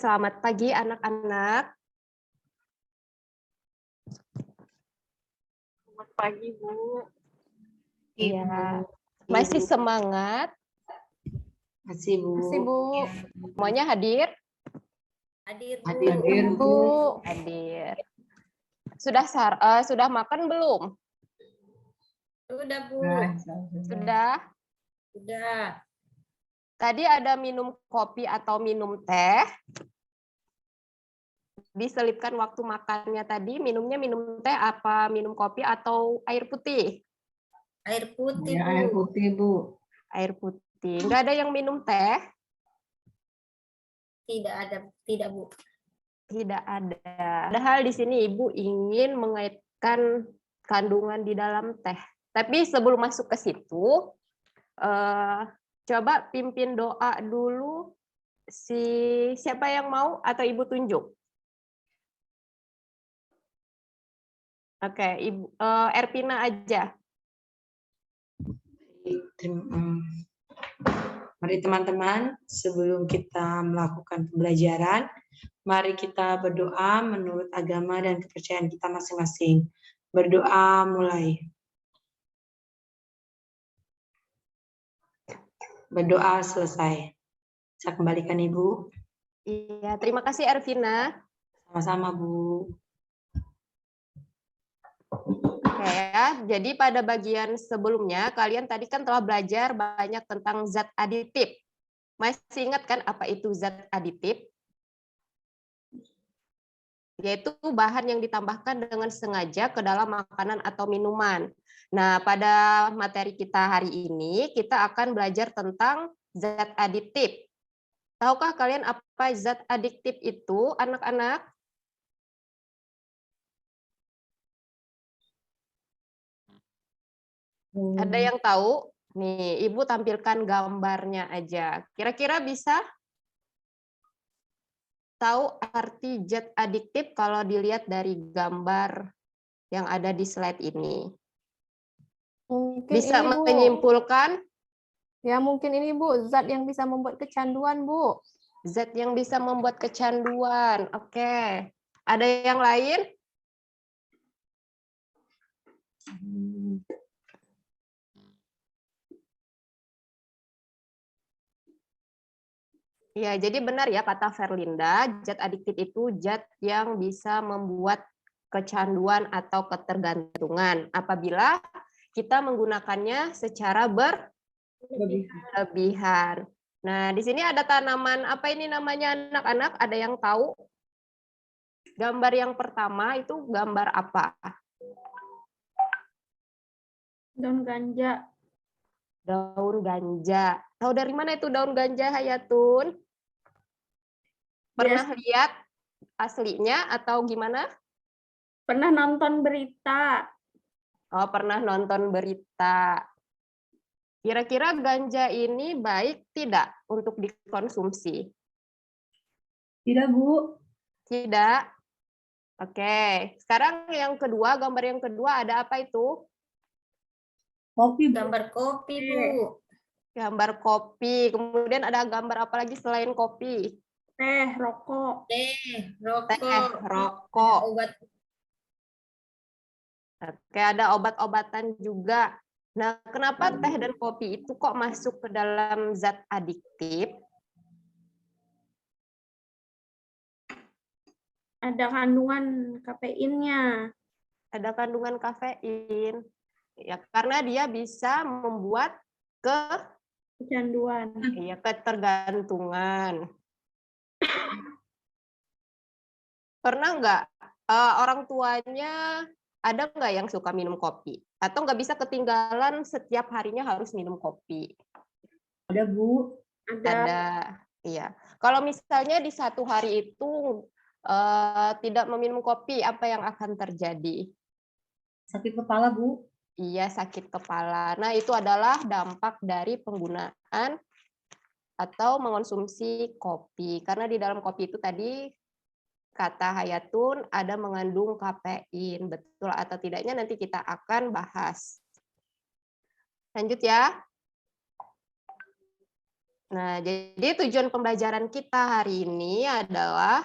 selamat pagi anak-anak. Selamat pagi, Bu. Iya, masih semangat? Masih, Bu. Masih, Bu. Semuanya hadir? Hadir, Bu. Hadir, Bu. Hadir. Sudah makan belum? Sudah, Bu. Sudah. Sudah. Tadi ada minum kopi atau minum teh. Diselipkan waktu makannya tadi, minumnya minum teh apa minum kopi atau air putih? Air putih, Ya, Bu. air putih, Bu. Air putih. Nggak ada yang minum teh? Tidak ada, tidak, Bu. Tidak ada. Padahal di sini Ibu ingin mengaitkan kandungan di dalam teh. Tapi sebelum masuk ke situ, coba pimpin doa dulu. Siapa yang mau atau Ibu tunjuk? Oke, Ibu Erpina aja. Mari teman-teman, sebelum kita melakukan pembelajaran, mari kita berdoa menurut agama dan kepercayaan kita masing-masing. Berdoa mulai. Berdoa selesai. Saya kembalikan Ibu. Iya, terima kasih Ervina. Sama-sama, Bu. Oke ya, jadi pada bagian sebelumnya kalian tadi kan telah belajar banyak tentang zat aditif. Masih ingat kan apa itu zat aditif? Yaitu bahan yang ditambahkan dengan sengaja ke dalam makanan atau minuman. Nah, pada materi kita hari ini kita akan belajar tentang zat aditif. Tahukah kalian apa zat aditif itu, anak-anak? Ada yang tahu? Nih, Ibu tampilkan gambarnya aja. Kira-kira bisa tahu arti zat adiktif kalau dilihat dari gambar yang ada di slide ini? Mungkin Bisa ini, Bu. menyimpulkan? Ya, mungkin ini, Bu, zat yang bisa membuat kecanduan, Bu. Zat yang bisa membuat kecanduan. Oke. Ada yang lain? Ya, jadi benar ya kata Verlinda, zat adiktif itu zat yang bisa membuat kecanduan atau ketergantungan apabila kita menggunakannya secara berlebihan. Nah, di sini ada tanaman apa ini namanya anak-anak? Ada yang tahu? Gambar yang pertama itu gambar apa? Daun ganja. Daun ganja. Tahu dari mana itu daun ganja, Hayatun? Pernah lihat aslinya atau gimana? Pernah nonton berita. Oh, pernah nonton berita. Kira-kira ganja ini baik tidak untuk dikonsumsi? Tidak, Bu. Tidak. Oke. Sekarang yang kedua, gambar yang kedua ada apa itu? Kopi, Bu. Gambar kopi, Bu. Gambar kopi. Kemudian ada gambar apa lagi selain kopi? Teh, rokok. Teh, Teh, rokok. rokok. Obat. Oke, ada obat-obatan juga. Nah, kenapa teh dan kopi itu kok masuk ke dalam zat adiktif? Ada kandungan kafeinnya. Ada kandungan kafein. Ya, karena dia bisa membuat Kecanduan. ketergantungan. Pernah nggak orang tuanya ada nggak yang suka minum kopi? Atau nggak bisa ketinggalan setiap harinya harus minum kopi? Ada, Bu. Ada. Iya. Kalau misalnya di satu hari itu tidak meminum kopi, apa yang akan terjadi? Sakit kepala, Bu. Iya, sakit kepala. Nah, itu adalah dampak dari penggunaan atau mengonsumsi kopi. Karena di dalam kopi itu tadi kata Hayatun ada mengandung kafein. Betul atau tidaknya nanti kita akan bahas. Lanjut ya. Nah, jadi tujuan pembelajaran kita hari ini adalah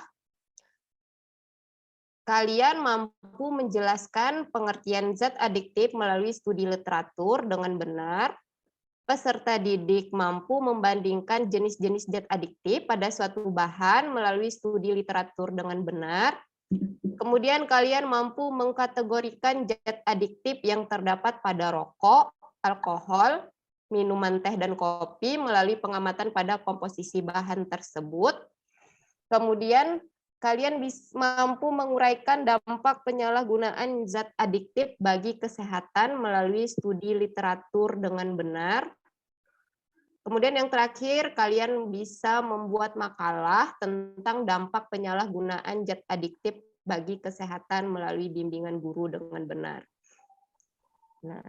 kalian mampu menjelaskan pengertian zat adiktif melalui studi literatur dengan benar. Peserta didik mampu membandingkan jenis-jenis zat adiktif pada suatu bahan melalui studi literatur dengan benar. Kemudian kalian mampu mengkategorikan zat adiktif yang terdapat pada rokok, alkohol, minuman teh dan kopi melalui pengamatan pada komposisi bahan tersebut. Kemudian kalian mampu menguraikan dampak penyalahgunaan zat adiktif bagi kesehatan melalui studi literatur dengan benar. Kemudian yang terakhir, kalian bisa membuat makalah tentang dampak penyalahgunaan zat adiktif bagi kesehatan melalui bimbingan guru dengan benar. Nah,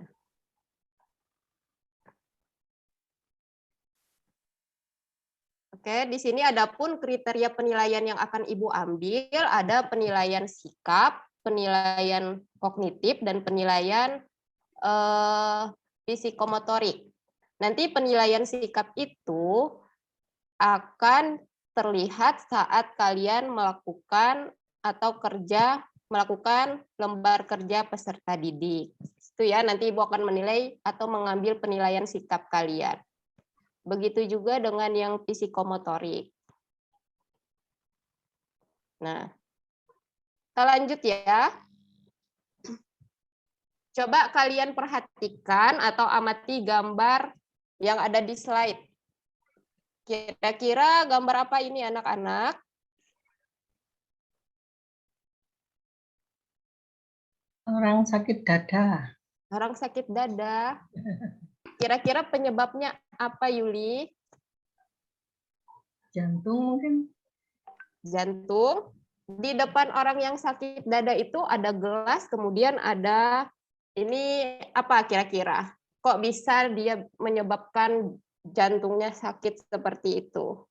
oke, di sini ada pun kriteria penilaian yang akan Ibu ambil, ada penilaian sikap, penilaian kognitif, dan penilaian psikomotorik. Nanti penilaian sikap itu akan terlihat saat kalian melakukan melakukan lembar kerja peserta didik. Itu ya, nanti Ibu akan menilai atau mengambil penilaian sikap kalian. Begitu juga dengan yang psikomotorik. Nah, kita lanjut ya. Coba kalian perhatikan atau amati gambar yang ada di slide. Kira-kira gambar apa ini anak-anak? Orang sakit dada. Orang sakit dada. Kira-kira penyebabnya apa, Yuli? Jantung mungkin. Jantung. Di depan orang yang sakit dada itu ada gelas, kemudian ada ini apa kira-kira? Kok bisa dia menyebabkan jantungnya sakit seperti itu?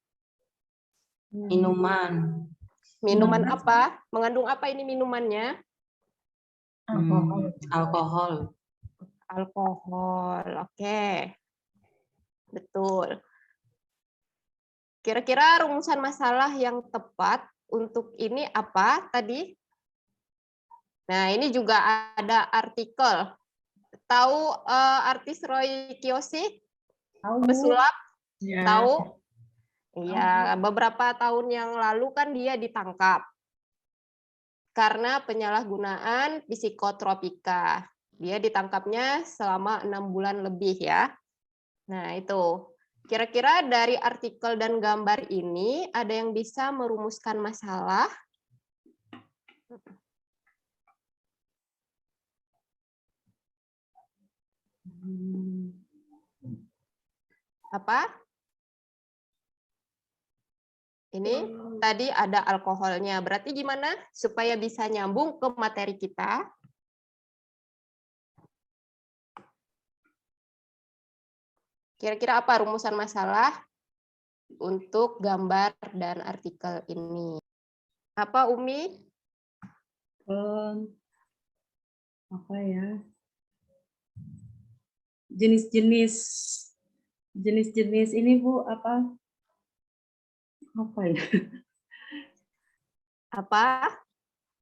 Minuman. Minuman apa? Mengandung apa ini minumannya? Alkohol. Alkohol, oke. Betul. Kira-kira rumusan masalah yang tepat untuk ini apa tadi? Nah, ini juga ada artikel. Tahu artis Roy Kiyoshi? Pesulap? Ya. Tahu? Iya, beberapa tahun yang lalu kan dia ditangkap karena penyalahgunaan psikotropika. Dia ditangkapnya selama 6 bulan lebih ya. Nah, itu. Kira-kira dari artikel dan gambar ini ada yang bisa merumuskan masalah? Apa? Ini tadi ada alkoholnya. Berarti gimana supaya bisa nyambung ke materi kita? Kira-kira apa rumusan masalah untuk gambar dan artikel ini? Apa, Umi? Apa ya? Jenis-jenis ini Bu, apa ya? Apa?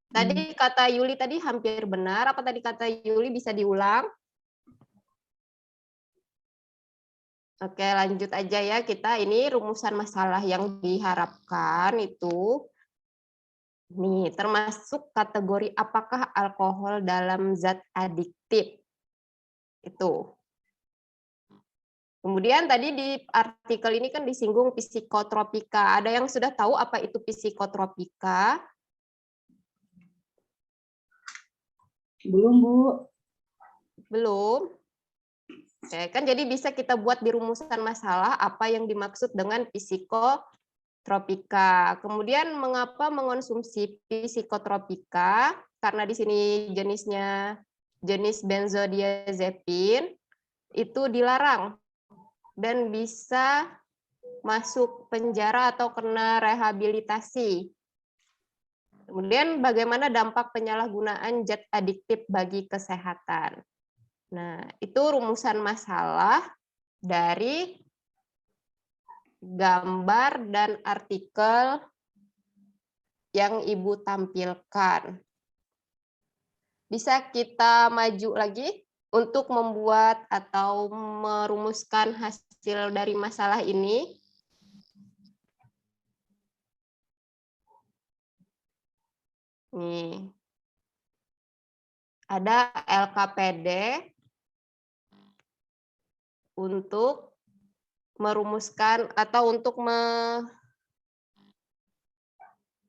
Tadi kata Yuli tadi hampir benar. Apa tadi kata Yuli, bisa diulang? Oke, lanjut aja ya. Kita ini rumusan masalah yang diharapkan itu nih, termasuk kategori apakah alkohol dalam zat adiktif. Itu. Kemudian tadi di artikel ini kan disinggung psikotropika. Ada yang sudah tahu apa itu psikotropika? Belum, Bu. Belum. Oke, kan jadi bisa kita buat di rumusan masalah apa yang dimaksud dengan psikotropika. Kemudian mengapa mengonsumsi psikotropika? Karena di sini jenisnya jenis benzodiazepin itu dilarang dan bisa masuk penjara atau kena rehabilitasi. Kemudian bagaimana dampak penyalahgunaan zat adiktif bagi kesehatan? Nah, itu rumusan masalah dari gambar dan artikel yang Ibu tampilkan. Bisa kita maju lagi untuk membuat atau merumuskan hasil dari masalah ini. Nih. Ada LKPD untuk merumuskan atau untuk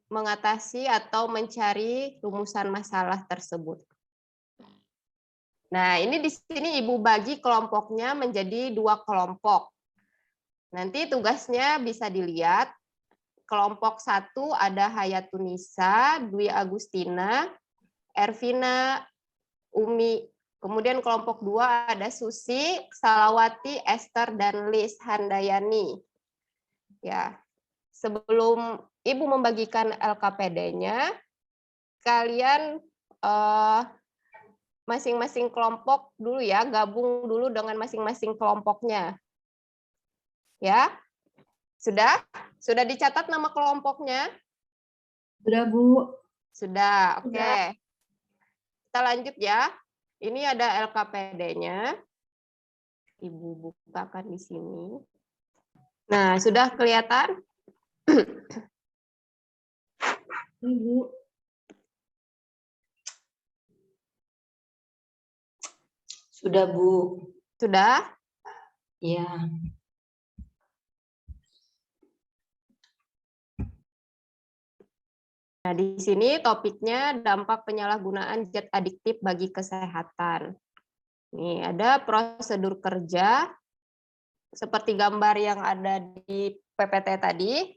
mengatasi atau mencari rumusan masalah tersebut. Nah, ini di sini Ibu bagi kelompoknya menjadi 2 kelompok. Nanti tugasnya bisa dilihat. Kelompok 1 ada Hayatunisa, Dwi Agustina, Ervina, Umi. Kemudian kelompok 2 ada Susi, Salawati, Esther, dan Lis Handayani. Ya, sebelum Ibu membagikan LKPD-nya, kalian masing-masing kelompok dulu ya, gabung dulu dengan masing-masing kelompoknya. Ya, sudah dicatat nama kelompoknya? Sudah, Bu. Sudah, oke. Kita lanjut ya. Ini ada LKPD-nya. Ibu bukakan di sini. Nah, sudah kelihatan? Bu. Sudah, Bu. Sudah? Ya. Nah, di sini topiknya dampak penyalahgunaan zat adiktif bagi kesehatan. Nih, ada prosedur kerja seperti gambar yang ada di PPT tadi.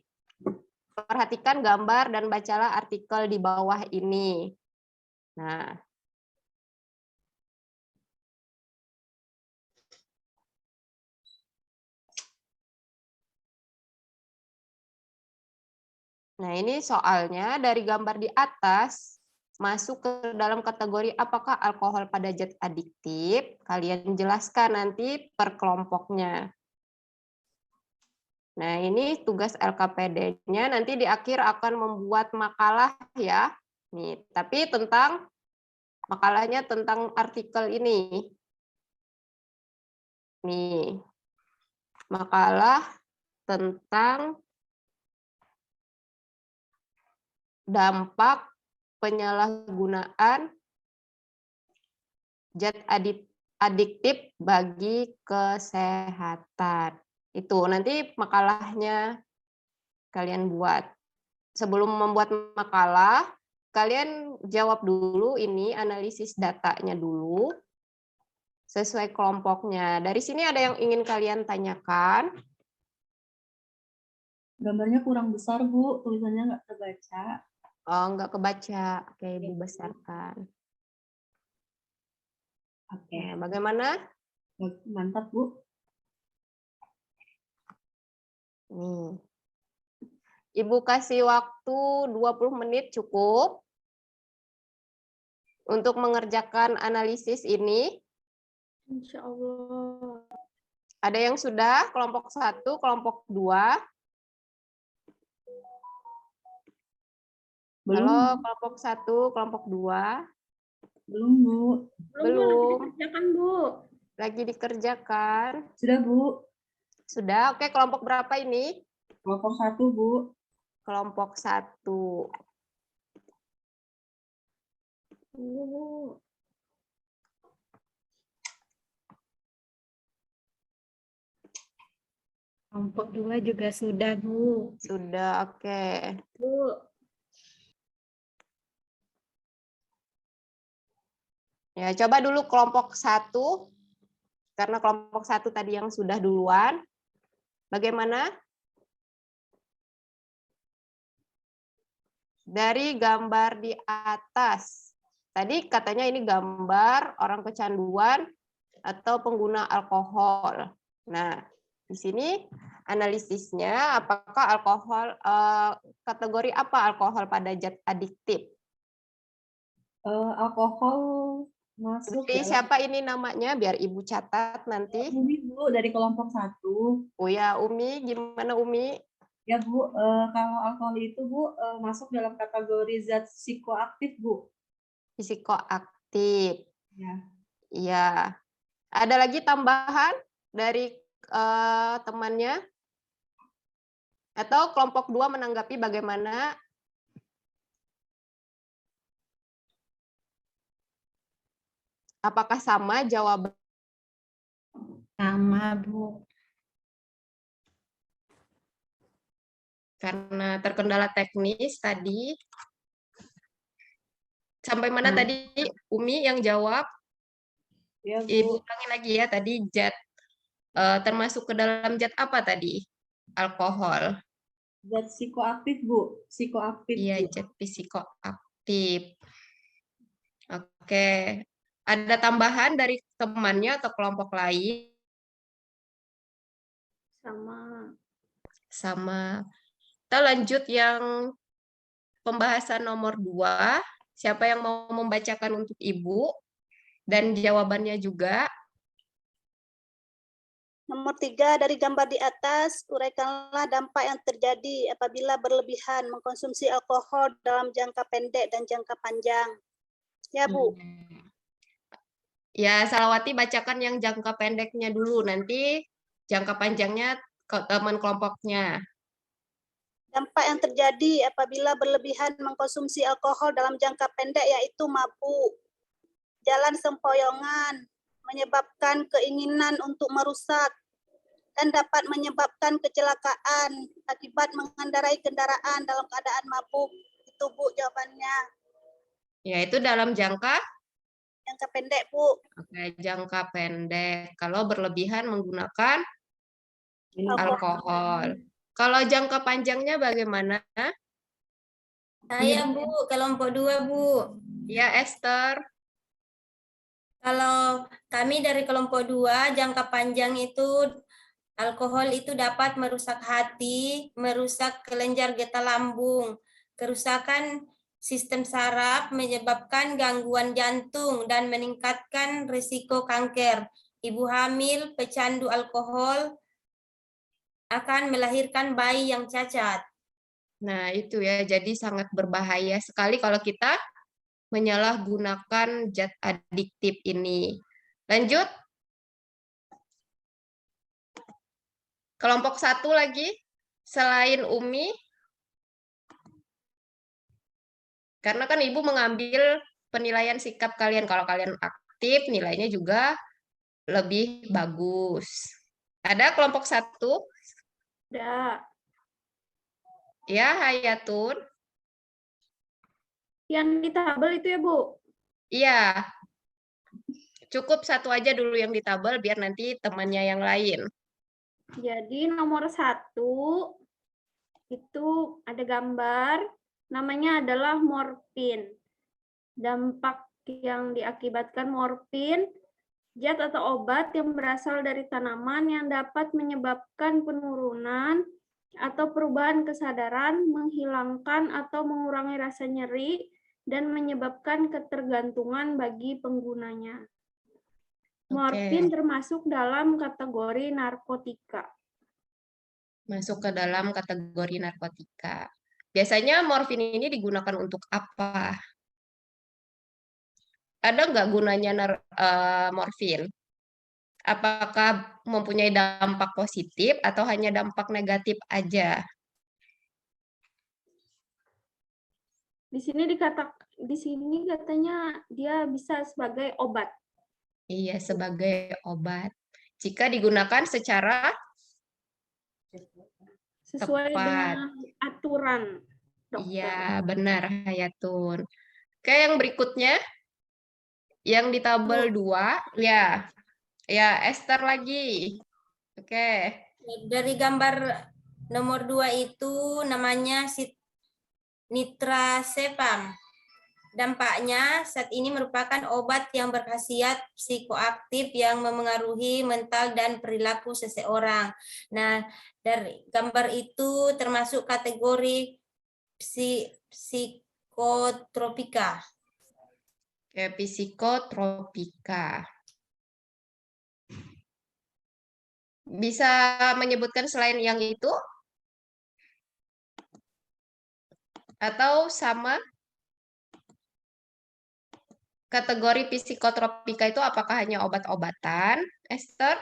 Perhatikan gambar dan bacalah artikel di bawah ini. Nah, ini soalnya dari gambar di atas masuk ke dalam kategori apakah alkohol pada zat adiktif. Kalian jelaskan nanti per kelompoknya. Nah, ini tugas LKPD-nya nanti di akhir akan membuat makalah ya. Nih, tapi makalahnya tentang artikel ini. Nih. Makalah tentang dampak penyalahgunaan zat adiktif bagi kesehatan. Itu nanti makalahnya kalian buat. Sebelum membuat makalah, kalian jawab dulu ini analisis datanya dulu sesuai kelompoknya. Dari sini ada yang ingin kalian tanyakan? Gambarnya kurang besar, Bu. Tulisannya nggak terbaca. Oh, nggak kebaca. Oke, Ibu besarkan. Oke. Nah, bagaimana? Mantap, Bu. Nih. Ibu kasih waktu 20 menit cukup untuk mengerjakan analisis ini. Insya Allah. Ada yang sudah, kelompok 1, kelompok 2. Belum. Halo, kelompok 1, kelompok 2. Belum, Bu. Belum. Dikerjakan, Bu. Lagi dikerjakan. Sudah, Bu. Sudah, oke. Kelompok berapa ini? Kelompok 1, Bu. Kelompok 1. Kelompok 2 juga sudah, Bu. Sudah, oke. Bu. Ya, coba dulu kelompok 1. Karena kelompok 1 tadi yang sudah duluan. Bagaimana? Dari gambar di atas. Tadi katanya ini gambar orang kecanduan atau pengguna alkohol. Nah, di sini analisisnya apakah alkohol, kategori apa alkohol pada zat adiktif? Alkohol Masuk Dari dalam siapa ini namanya? Biar Ibu catat nanti. Umi, Bu, dari kelompok 1. Oh ya, Umi, gimana Umi? Ya, Bu, kalau alkohol itu, Bu, masuk dalam kategori zat psikoaktif, Bu. Psikoaktif. Ya. Iya. Ada lagi tambahan dari temannya? Atau kelompok 2 menanggapi bagaimana? Apakah sama jawaban? Sama, Bu. Karena terkendala teknis tadi. Sampai mana tadi Umi yang jawab? Ya, Ibu Bu. ulangi lagi ya tadi zat termasuk ke dalam zat apa tadi? Alkohol. Zat psikoaktif, Bu. Psikoaktif, Iya, Bu. zat psikoaktif. Oke. Ada tambahan dari temannya atau kelompok lain? Sama. Sama. Kita lanjut yang pembahasan nomor 2. Siapa yang mau membacakan untuk Ibu? Dan jawabannya juga. Nomor 3, dari gambar di atas, uraikanlah dampak yang terjadi apabila berlebihan mengkonsumsi alkohol dalam jangka pendek dan jangka panjang. Ya, Bu. Ya, Salawati bacakan yang jangka pendeknya dulu, nanti jangka panjangnya ke teman kelompoknya. Dampak yang terjadi apabila berlebihan mengkonsumsi alkohol dalam jangka pendek yaitu mabuk, jalan sempoyongan, menyebabkan keinginan untuk merusak, dan dapat menyebabkan kecelakaan akibat mengendarai kendaraan dalam keadaan mabuk. Itu, Bu, jawabannya. Ya, itu dalam jangka Pendek, Bu. Oke, jangka pendek. Kalau berlebihan menggunakan alkohol. Kalau jangka panjangnya bagaimana? Saya, Bu, kelompok 2, Bu. Ya, Esther. Kalau kami dari kelompok 2, jangka panjang itu alkohol itu dapat merusak hati, merusak kelenjar getah lambung, kerusakan sistem saraf, menyebabkan gangguan jantung, dan meningkatkan risiko kanker. Ibu hamil, pecandu alkohol, akan melahirkan bayi yang cacat. Nah, itu ya. Jadi sangat berbahaya sekali kalau kita menyalahgunakan zat adiktif ini. Lanjut. Kelompok 1 lagi, selain Umi. Karena kan Ibu mengambil penilaian sikap kalian. Kalau kalian aktif, nilainya juga lebih bagus. Ada kelompok 1? Ada. Ya, Hayatun. Yang di tabel itu ya, Bu? Iya. Cukup 1 aja dulu yang di tabel, biar nanti temannya yang lain. Jadi nomor 1 itu ada gambar, namanya adalah morfin. Dampak yang diakibatkan morfin, zat atau obat yang berasal dari tanaman yang dapat menyebabkan penurunan atau perubahan kesadaran, menghilangkan atau mengurangi rasa nyeri, dan menyebabkan ketergantungan bagi penggunanya. Morfin termasuk dalam kategori narkotika. Masuk ke dalam kategori narkotika. Biasanya morfin ini digunakan untuk apa? Ada nggak gunanya morfin? Apakah mempunyai dampak positif atau hanya dampak negatif aja? Di sini katanya dia bisa sebagai obat. Iya, sebagai obat. Jika digunakan secara Sesuai tepat. dengan aturan dokter. Iya, benar, Hayatun. Oke, yang berikutnya. Yang di tabel 2, ya. Ya, Esther lagi. Oke. Dari gambar nomor 2 itu namanya nitrazepam. Dampaknya saat ini merupakan obat yang berkhasiat psikoaktif yang memengaruhi mental dan perilaku seseorang. Nah, dari gambar itu termasuk kategori psikotropika. Oke, psikotropika. Bisa menyebutkan selain yang itu? Atau sama? Kategori psikotropika itu apakah hanya obat-obatan, Esther?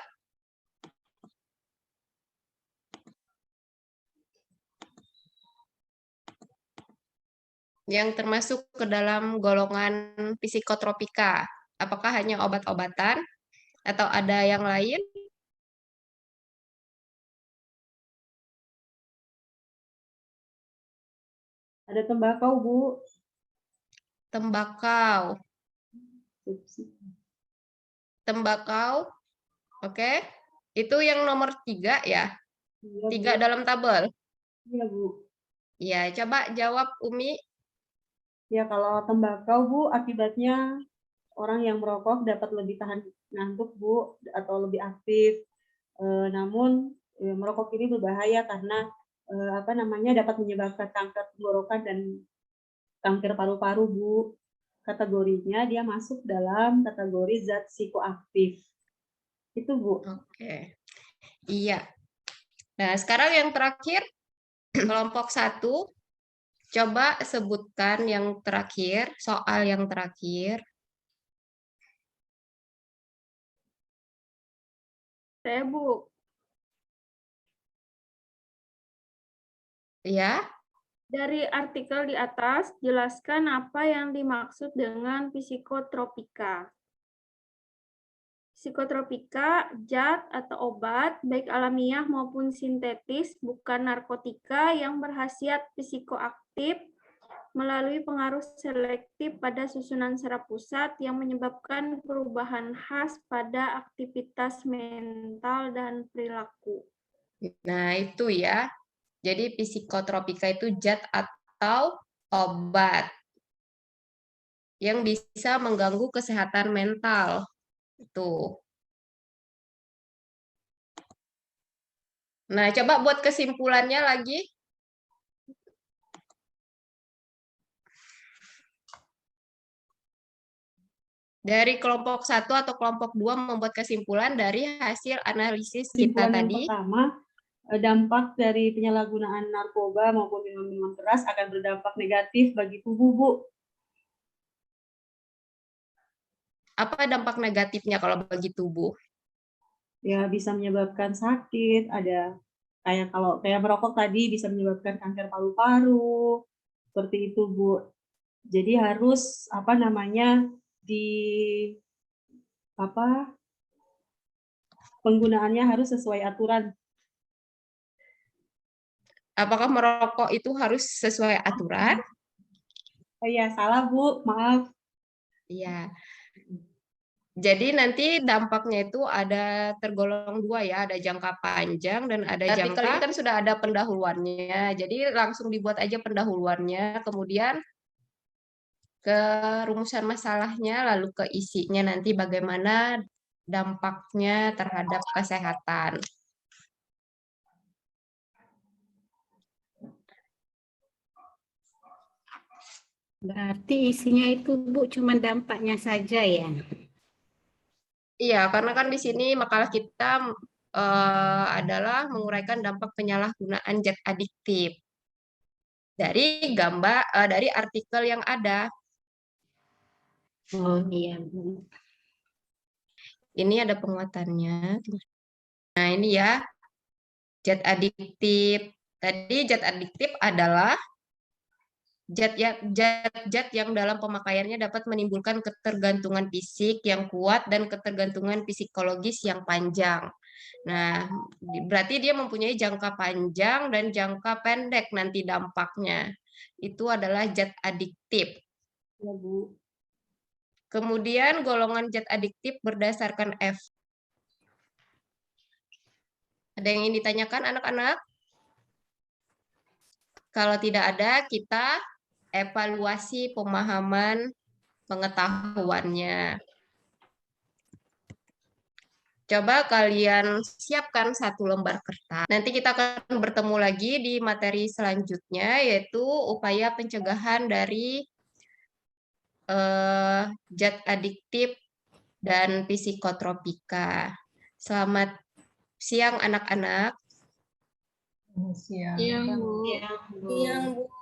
Yang termasuk ke dalam golongan psikotropika. Apakah hanya obat-obatan atau ada yang lain? Ada tembakau, Bu. Tembakau. Tembakau. Oke. Itu yang nomor 3 ya? Iya, 3 Bu. dalam tabel. Iya, Bu. Ya, coba jawab Umi. Ya, kalau tembakau, Bu, akibatnya orang yang merokok dapat lebih tahan ngantuk, Bu, atau lebih aktif. Namun merokok ini berbahaya karena dapat menyebabkan kanker tenggorokan dan kanker paru-paru, Bu. Kategorinya dia masuk dalam kategori zat psikoaktif. Itu, Bu. Oke. Iya. Nah, sekarang yang terakhir, kelompok 1. Coba sebutkan yang terakhir, soal yang terakhir. Saya, Bu. Ya, Dari artikel di atas, jelaskan apa yang dimaksud dengan psikotropika. Psikotropika, zat atau obat, baik alamiah maupun sintetis, bukan narkotika yang berkhasiat psikoaktif melalui pengaruh selektif pada susunan saraf pusat yang menyebabkan perubahan khas pada aktivitas mental dan perilaku. nah itu ya. Jadi psikotropika itu zat atau obat yang bisa mengganggu kesehatan mental. Itu. Nah, coba buat kesimpulannya lagi. Dari kelompok 1 atau kelompok 2 membuat kesimpulan dari hasil analisis kita Kesimpulan yang tadi. pertama, dampak dari penyalahgunaan narkoba maupun minuman keras akan berdampak negatif bagi tubuh, Bu. Apa dampak negatifnya kalau bagi tubuh? Ya, bisa menyebabkan sakit, ada kayak merokok tadi bisa menyebabkan kanker paru-paru, seperti itu, Bu. Jadi harus penggunaannya harus sesuai aturan. Apakah merokok itu harus sesuai aturan? Ya, salah, Bu. Maaf. Iya. Jadi nanti dampaknya itu ada tergolong 2 ya, ada jangka panjang dan ada jangka. Artikel ini kan sudah ada pendahuluannya, jadi langsung dibuat aja pendahuluannya, kemudian ke rumusan masalahnya, lalu ke isinya nanti bagaimana dampaknya terhadap kesehatan. Berarti isinya itu, Bu, cuma dampaknya saja ya? Iya, karena kan di sini makalah kita adalah menguraikan dampak penyalahgunaan zat adiktif dari dari artikel yang ada. Oh iya, Bu. Ini ada penguatannya. Nah, ini ya, zat adiktif. Tadi zat adiktif adalah zat yang dalam pemakaiannya dapat menimbulkan ketergantungan fisik yang kuat dan ketergantungan psikologis yang panjang. Nah, berarti dia mempunyai jangka panjang dan jangka pendek nanti dampaknya. Itu adalah zat adiktif. Ya, Bu. Kemudian golongan zat adiktif berdasarkan F. Ada yang ingin ditanyakan anak-anak? Kalau tidak ada, kita evaluasi pemahaman pengetahuannya. Coba kalian siapkan 1 lembar kertas. Nanti kita akan bertemu lagi di materi selanjutnya, yaitu upaya pencegahan dari zat adiktif dan psikotropika. Selamat siang anak-anak. Siang. Yang Bu.